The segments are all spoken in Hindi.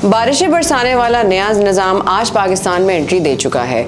बारिशें बरसाने वाला नया निजाम आज पाकिस्तान में एंट्री दे चुका है।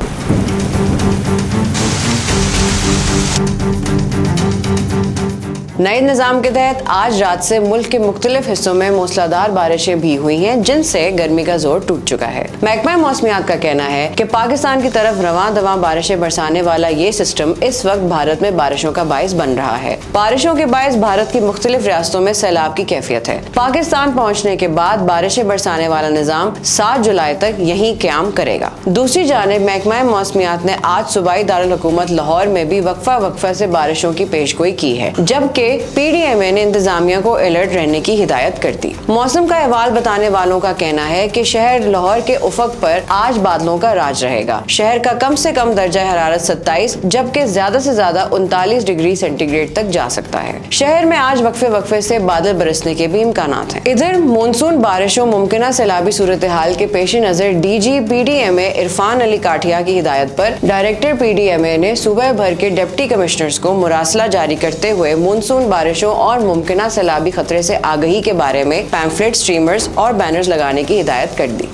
नए निजाम के तहत आज रात से मुल्क के मुख्तलिफ हिस्सों में मूसलाधार बारिशें भी हुई हैं, जिनसे गर्मी का जोर टूट चुका है। महकमा मौसमियात का कहना है कि पाकिस्तान की तरफ रवां दवां बारिशें बरसाने वाला ये सिस्टम इस वक्त भारत में बारिशों का बाइस बन रहा है। बारिशों के बाइस भारत की मुख्तलिफ रियासतों में सैलाब की कैफियत है। पाकिस्तान पहुँचने के बाद बारिशें बरसाने वाला निजाम 7 जुलाई तक यहीं क्याम करेगा। दूसरी जानिब महकमा मौसमियात ने आज सूबाई दारुल हुकूमत लाहौर में भी वक्फा से बारिशों की पेशगोई की है, जबकि PDMA ने इंतजामिया को अलर्ट रहने की हिदायत कर दी। मौसम का अहवाल बताने वालों का कहना है कि शहर लाहौर के उफक पर आज बादलों का राज रहेगा। शहर का कम से कम दर्जा हरारत 27 जबकि ज्यादा से ज्यादा 39 डिग्री सेंटीग्रेड तक जा सकता है। शहर में आज वक्फे से बादल बरसने के भी इम्कानात हैं। इधर मानसून बारिशों मुमकिन सैलाबी सूरत हाल के पेश नजर DG PDMA इरफान अली काठिया की हिदायत पर डायरेक्टर PDMA ने सूबे भर के डिप्टी कमिश्नर्स को मुरासला जारी करते हुए मानसून बारिशों और मुमकिन सैलाबी खतरे से आगही के बारे में पैम्फलेट, स्ट्रीमर्स और बैनर्स लगाने की हिदायत कर दी।